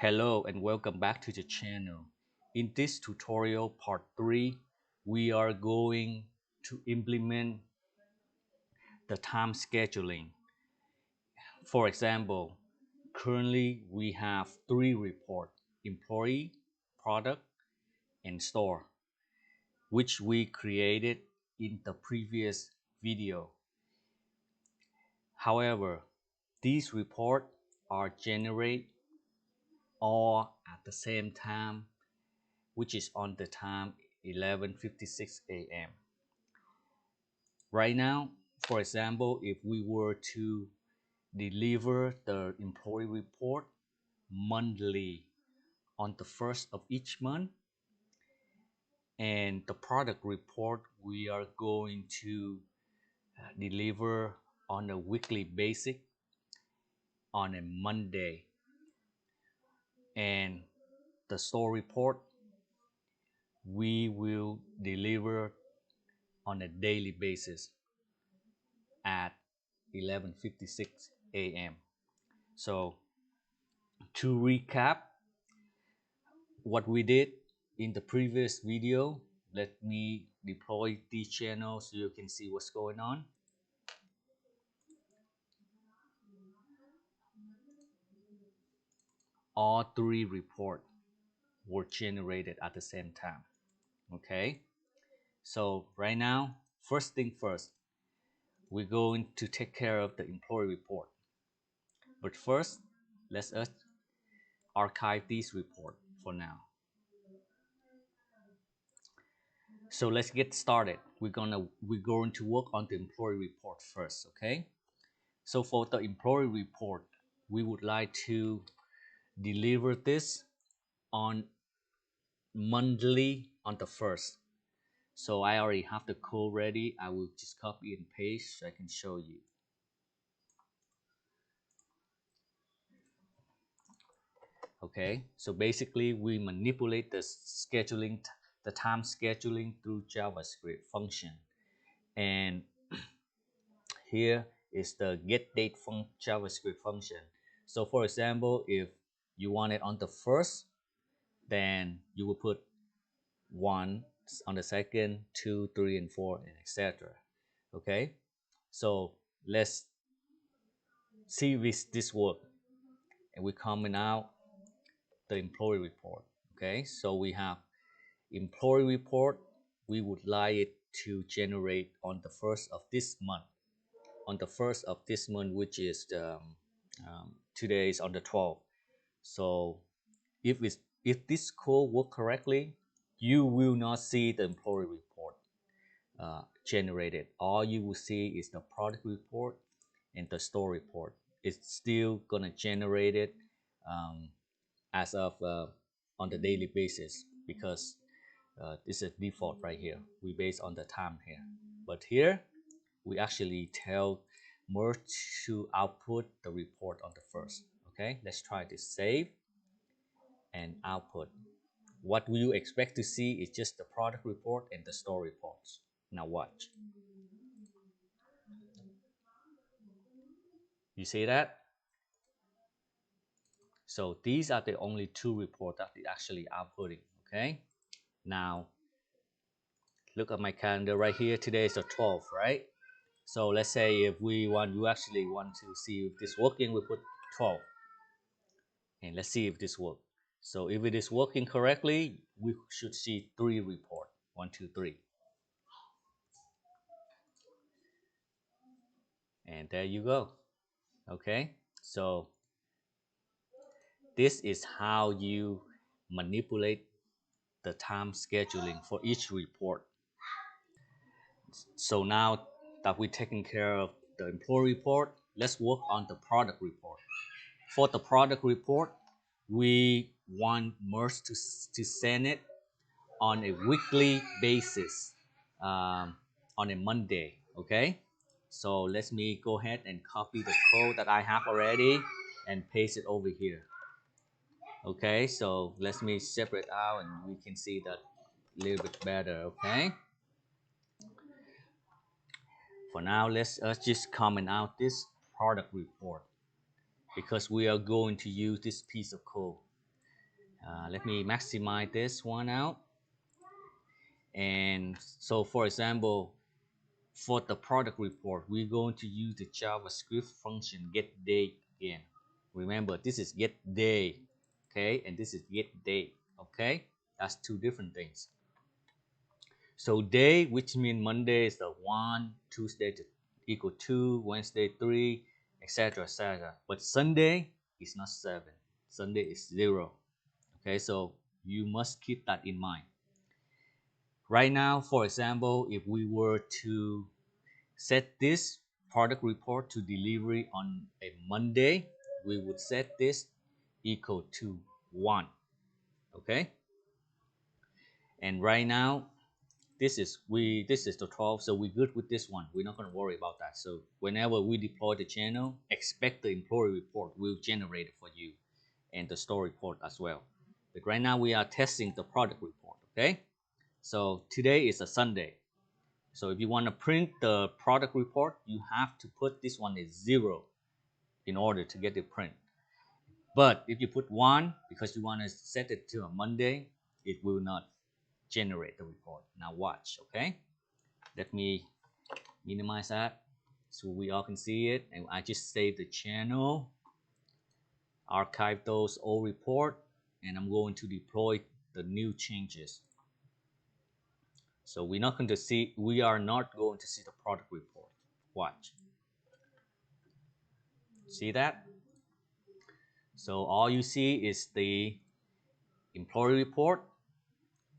Hello and welcome back to the channel. In this tutorial part 3, we are going to implement the time scheduling. For example, currently we have 3 reports: employee, product, and store, which we created in the previous video. However, these reports are generated all at the same time, which is on the time 11:56 a.m. Right now, for example, if we were to deliver the employee report monthly on the first of each month, and the product report we are going to deliver on a weekly basis on a Monday, and the store report we will deliver on a daily basis at 11:56 a.m. So to recap what we did in the previous video, let me deploy this channel so you can see what's going on. All 3 reports were generated at the same time. Okay, so right now, first thing first, we're going to take care of the employee report. But first, let's archive this report for now. So let's get started. We're going to work on the employee report first. Okay, so for the employee report, we would like to deliver this on monthly on the first. So I already have the code ready. I will just copy and paste so I can show you. Okay, so basically we manipulate the time scheduling through JavaScript function, and here is the get date JavaScript function. So for example, if you want it on the first, then you will put 1 on the second, 2, 3, and 4, and etc. Okay, so let's see if this work, and we comment out the employee report. Okay, so we have employee report. We would like it to generate on the first of this month. On the first of this month, which is the today is on the 12th. So if this code work correctly, you will not see the employee report generated. All you will see is the product report and the store report. It's still gonna generate it as of on the daily basis, because this is default right here. We base on the time here, but here we actually tell Mirth to output the report on the first. Okay, let's try to save and output. What you expect to see is just the product report and the store reports. Now watch. You see that? So these are the only 2 reports that it actually outputting. Okay, now look at my calendar right here. Today is the 12th, right? So let's say if you actually want to see if this working, we put 12, and let's see if this works. So if it is working correctly, we should see 3 report, 1, 2, 3, and there you go. Okay, so this is how you manipulate the time scheduling for each report. So now that we're taking care of the employee report, let's work on the product report. For the product report, we want Mirth to send it on a weekly basis, on a Monday. Okay, so let me go ahead and copy the code that I have already and paste it over here. Okay, so let me separate out and we can see that a little bit better. Okay, for now let's just comment out this product report, because we are going to use this piece of code. Let me maximize this one out. And so for example, for the product report, we're going to use the JavaScript function get date again. Remember, this is get day, okay, and this is get date, okay. That's two different things. So day, which means Monday is the 1, Tuesday to equal 2, Wednesday 3, etc., etc. But Sunday is not 7. Sunday is 0. Okay, so you must keep that in mind. Right now, for example, if we were to set this product report to delivery on a Monday, we would set this equal to 1. Okay, and right now this is the 12, so we're good with this one. We're not going to worry about that. So whenever we deploy the channel, expect the employee report will generate it for you, and the store report as well. But right now we are testing the product report. Okay, so today is a Sunday. So if you want to print the product report, you have to put this one as 0 in order to get it print. But if you put 1 because you want to set it to a Monday, it will not generate the report. Now watch, okay? Let me minimize that so we all can see it. And I just save the channel, archive those old report, and I'm going to deploy the new changes. So we are not going to see the product report. Watch. See that? So all you see is the employee report,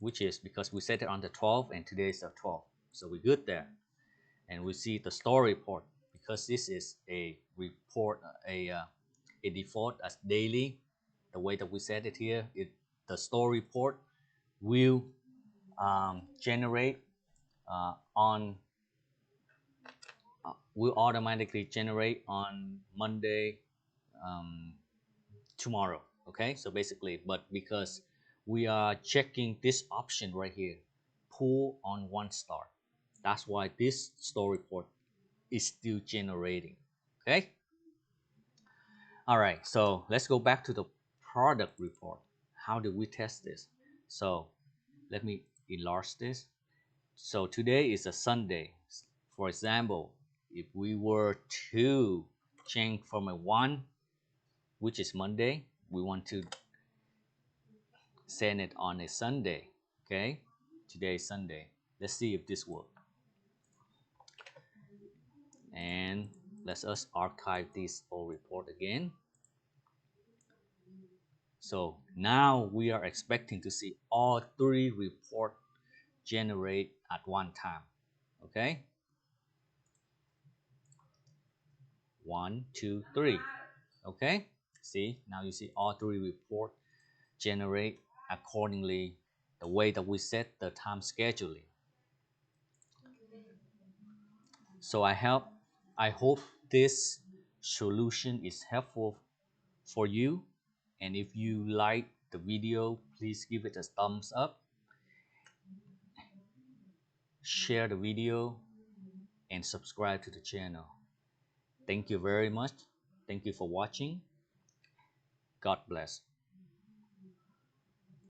which is because we set it on the 12th and today is the 12th. So we're good there. And we see the store report because this is a report, a default as daily. The way that we set it here, the store report will generate will automatically generate on Monday, tomorrow. Okay, so basically, but because we are checking this option right here, pull on 1 star, that's why this store report is still generating. Okay, all right, so let's go back to the product report. How do we test this? So let me enlarge this. So today is a Sunday. For example, if we were to change from a 1, which is Monday, we want to send it on a Sunday. Okay, today is Sunday. Let's see if this works. And let us archive this old report again. So now we are expecting to see all 3 reports generate at one time. Okay, 1, 2, 3. Okay, see, now you see all 3 reports generate accordingly the way that we set the time scheduling. So I hope this solution is helpful for you, and if you like the video, please give it a thumbs up, share the video, and subscribe to the channel. Thank you very much. Thank you for watching. God bless.